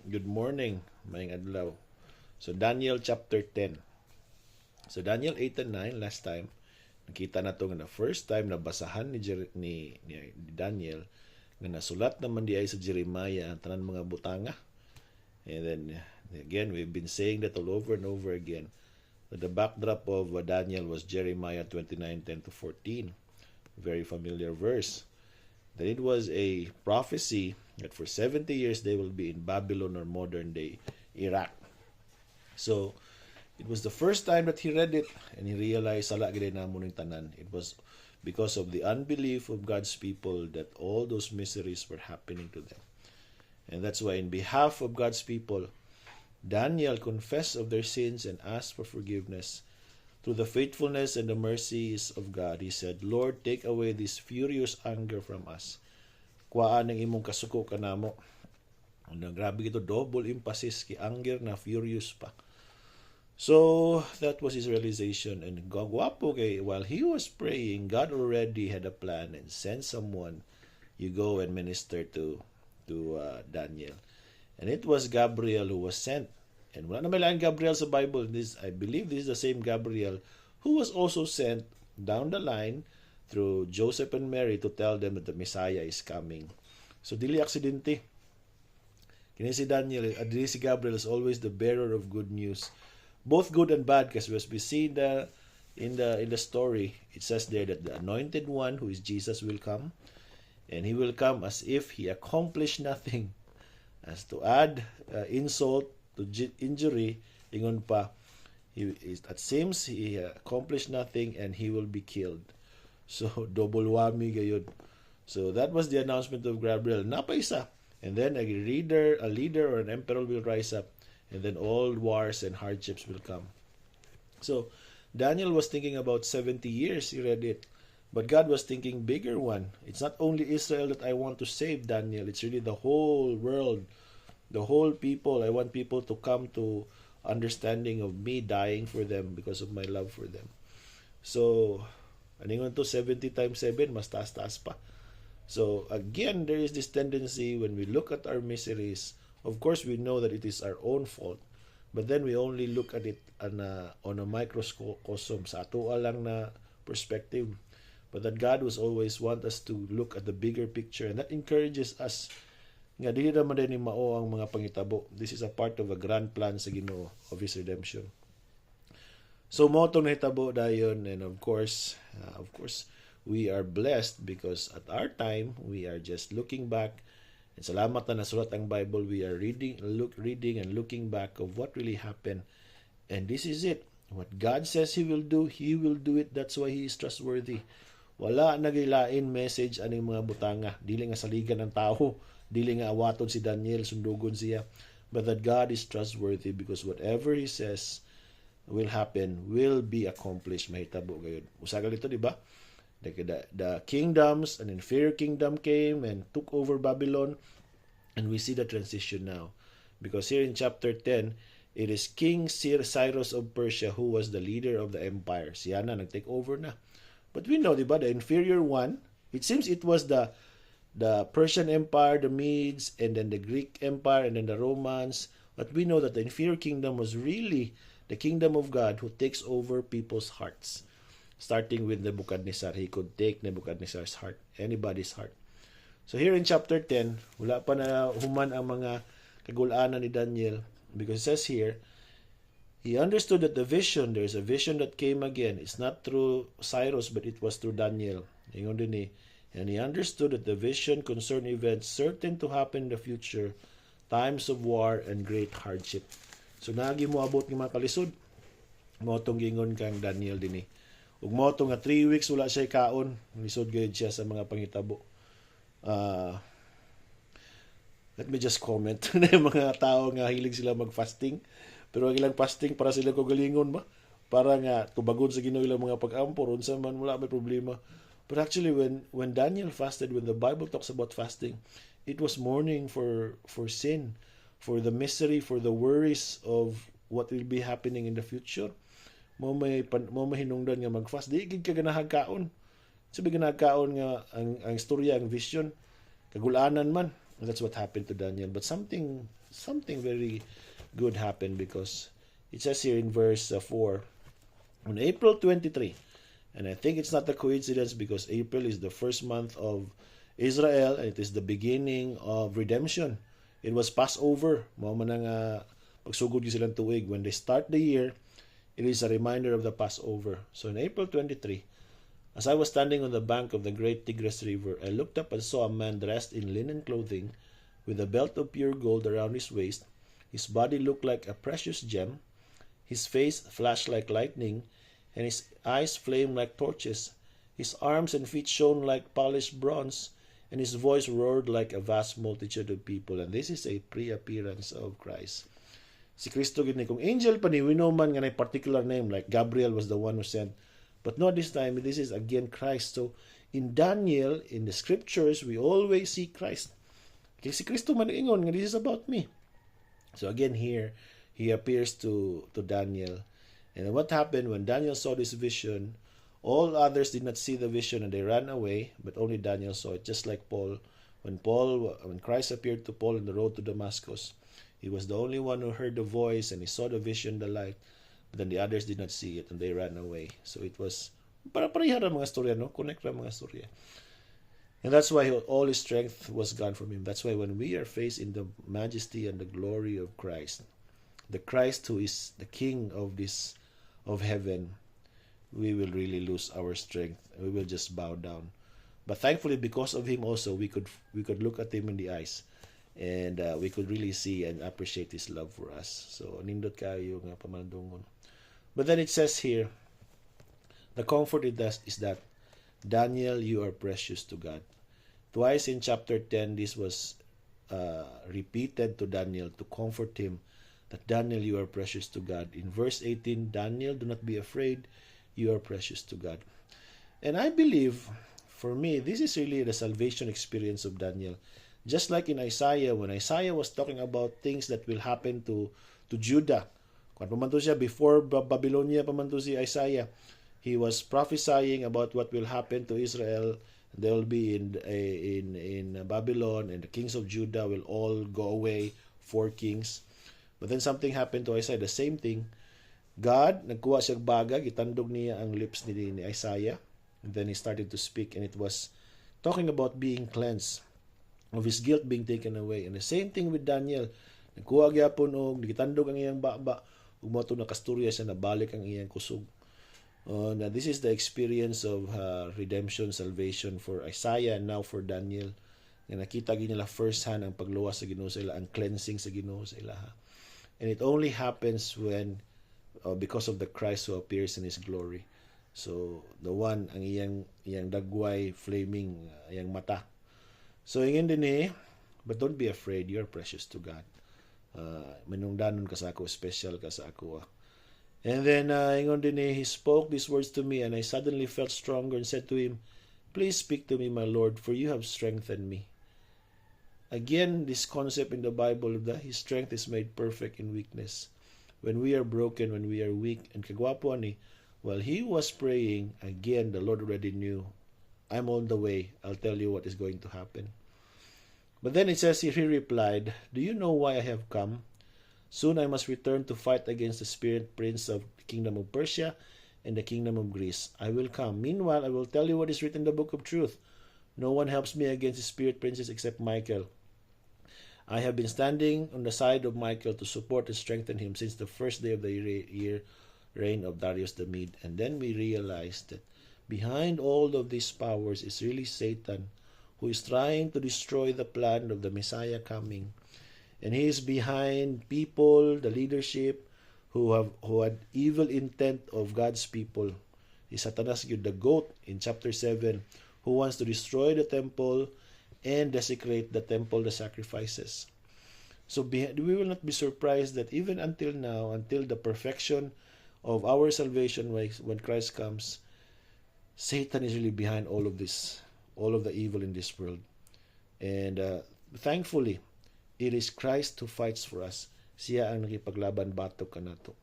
Good morning, mayang adlaw. So Daniel chapter 10. So Daniel 8 and 9 last time nakita na to nga na first time na basahan ni Daniel nga nasulat naman di ay sa Jeremiah ang tanan mga butanga. And then again we've been saying that all over and over again. That the backdrop of Daniel was Jeremiah 29:10 to 14. Very familiar verse. That it was a prophecy that for 70 years they will be in Babylon or modern day Iraq. So, it was the first time that he read it and he realized sala gid na mo ning tanan. It was because of the unbelief of God's people that all those miseries were happening to them. And that's why in behalf of God's people, Daniel confessed of their sins and asked for forgiveness. Through the faithfulness and the mercies of God, he said, Lord, take away this furious anger from us. Kuhaan ng imong kasuko kanamo. Grabe ito, double emphasis kay anger na furious pa. So, that was his realization. And gwapo kay, while he was praying, God already had a plan and sent someone, you go and minister to Daniel. And it was Gabriel who was sent. And wala na may lain Gabriel sa Bible. I believe this is the same Gabriel who was also sent down the line through Joseph and Mary to tell them that the Messiah is coming. So, dili aksidente. Kini si Daniel, dili si Gabriel is always the bearer of good news. Both good and bad, because as we see in the story, it says there that the anointed one, who is Jesus, will come. And he will come as if he accomplished nothing. As to add insult to injury, ingon pa, it seems he accomplished nothing and he will be killed. So, double whammy gayud. So, that was the announcement of Gabriel. Napaisa. And then a leader or an emperor will rise up. And then all wars and hardships will come. So, Daniel was thinking about 70 years, he read it. But God was thinking bigger one. It's not only Israel that I want to save, Daniel. It's really the whole world. The whole people. I want people to come to understanding of me dying for them because of my love for them. So, aningon to 70 times 7, mas taas-taas pa. So, again, there is this tendency when we look at our miseries, of course, we know that it is our own fault. But then we only look at it on a microcosm, sa atoa lang na perspective. But that God was always want us to look at the bigger picture. And that encourages us nga dili naman din ni mao ang mga pangitabo. This is a part of a grand plan sa Ginoo of His redemption. So mo tong nahitabo dayon, and of course, we are blessed because at our time we are just looking back. And salamat na nasulat ang Bible. We are reading and looking back of what really happened. And this is it. What God says He will do it. That's why He is trustworthy. Wala nagilain message aning mga butanga. Dili nga saligan ng tao. Dili nga awaton si Daniel, sundugon siya. But that God is trustworthy because whatever He says will happen, will be accomplished. Mahitabo gayud. Usagal ito, di ba? The kingdoms, an inferior kingdom came and took over Babylon. And we see the transition now. Because here in chapter 10, it is King Cyrus of Persia who was the leader of the empire. Siya na, nag-take over na. But we know, di ba, the inferior one, it seems it was the Persian Empire, the Medes, and then the Greek Empire, and then the Romans. But we know that the inferior kingdom was really the kingdom of God who takes over people's hearts. Starting with Nebuchadnezzar. He could take Nebuchadnezzar's heart, anybody's heart. So here in chapter 10, wala pa na human ang mga kagulanan ni Daniel. Because it says here, he understood that the vision, there's a vision that came again. It's not through Cyrus, but it was through Daniel. And he understood that the vision concerned events certain to happen in the future, times of war and great hardship. So nagi mo abot ng mga kalisod. Motong gingon kang Daniel din. Ug motong nga 3 weeks wala siya kaon. Lisod gayud siya sa mga pangitabo. Let me just comment na yung mga tao nga hilig sila mag-fasting. Pero ang ilang fasting para sila kagalingon ba? Para nga tubagon sa Ginoo ilang mga pag-ampor unsa man wala may problema. But actually when Daniel fasted, when the Bible talks about fasting, it was mourning for sin, for the misery, for the worries of what will be happening in the future. Mo may hinungdan nga mag-fast. Di gid ka ganahag kaon. Sabi ganahag kaon nga ang istorya, ang vision, kagulanan man. And that's what happened to Daniel. But something very good happened, because it says here in verse 4, on April 23, and I think it's not a coincidence because April is the first month of Israel and it is the beginning of redemption. It was Passover. Mao man nga pagsugod gyud silang tuig. When they start the year, it is a reminder of the Passover. So in April 23, as I was standing on the bank of the great Tigris River, I looked up and saw a man dressed in linen clothing with a belt of pure gold around his waist. His body looked like a precious gem. His face flashed like lightning, and his eyes flamed like torches. His arms and feet shone like polished bronze, and his voice roared like a vast multitude of people. And this is a pre-appearance of Christ. Si Kristo gid ni kung angel pa ni man nga na particular name, like Gabriel was the one who sent. But not this time, this is again Christ. So in Daniel, in the scriptures, we always see Christ. Kaya si Kristo man ingon nga this is about me. So again here, he appears to Daniel. And what happened when Daniel saw this vision, all others did not see the vision and they ran away, but only Daniel saw it. Just like Paul, when Christ appeared to Paul on the road to Damascus, he was the only one who heard the voice and he saw the vision, the light, but then the others did not see it and they ran away. So it was para-pareha ra mga storya, no? Connect ra mga storya. And that's why all his strength was gone from him. That's why when we are faced in the majesty and the glory of Christ, the Christ who is the King of heaven, we will really lose our strength. We will just bow down. But thankfully, because of him also, we could look at him in the eyes, and we could really see and appreciate his love for us. So nindot kayo nga pamandungon. But then it says here, the comfort it does is that Daniel, you are precious to God. Twice in chapter 10, this was repeated to Daniel to comfort him that Daniel, you are precious to God. In verse 18, Daniel, do not be afraid, you are precious to God. And I believe, for me, this is really the salvation experience of Daniel. Just like in Isaiah, when Isaiah was talking about things that will happen to Judah, kung pamanto siya, before Babylonia pamanto si Isaiah, he was prophesying about what will happen to Israel. They will be in Babylon, and the kings of Judah will all go away, 4 kings. But then something happened to Isaiah, the same thing. God, nagkuha siya baga, gitandog niya ang lips ni Isaiah. And then he started to speak, and it was talking about being cleansed, of his guilt being taken away. And the same thing with Daniel. Nagkuha gyapon og gitandog ang iyang baba, ug mo to nakasturya siya, nabalik ang iyang kusog. Now this is the experience of redemption, salvation for Isaiah and now for Daniel. Nga nakita gid nila first hand ang pagluwas sa Ginoo sa ila, ang cleansing sa Ginoo sa ila. And it only happens when because of the Christ who appears in his glory. So the one ang iyang dagway flaming iyang mata. So ingin din but don't be afraid, you're precious to God. Manungdanon ka sa ako, special ka sa ako. And then ingon din he spoke these words to me, and I suddenly felt stronger and said to him, please speak to me, my Lord, for you have strengthened me. Again, this concept in the Bible that his strength is made perfect in weakness. When we are broken, when we are weak, and kagwapo ni, while he was praying, again, the Lord already knew, I'm on the way. I'll tell you what is going to happen. But then it says here, he replied, do you know why I have come? Soon I must return to fight against the spirit prince of the kingdom of Persia and the kingdom of Greece. I will come. Meanwhile, I will tell you what is written in the book of truth. No one helps me against the spirit princes except Michael. I have been standing on the side of Michael to support and strengthen him since the first day of the year reign of Darius the Mede. And then we realized that behind all of these powers is really Satan, who is trying to destroy the plan of the Messiah coming. And he is behind people, the leadership, who had evil intent of God's people. Is Satanas, the goat in chapter 7, who wants to destroy the temple and desecrate the temple, the sacrifices. So we will not be surprised that even until now, until the perfection of our salvation when Christ comes, Satan is really behind all of this, all of the evil in this world. And thankfully, it is Christ who fights for us. Siya ang nakipaglaban batok kanato.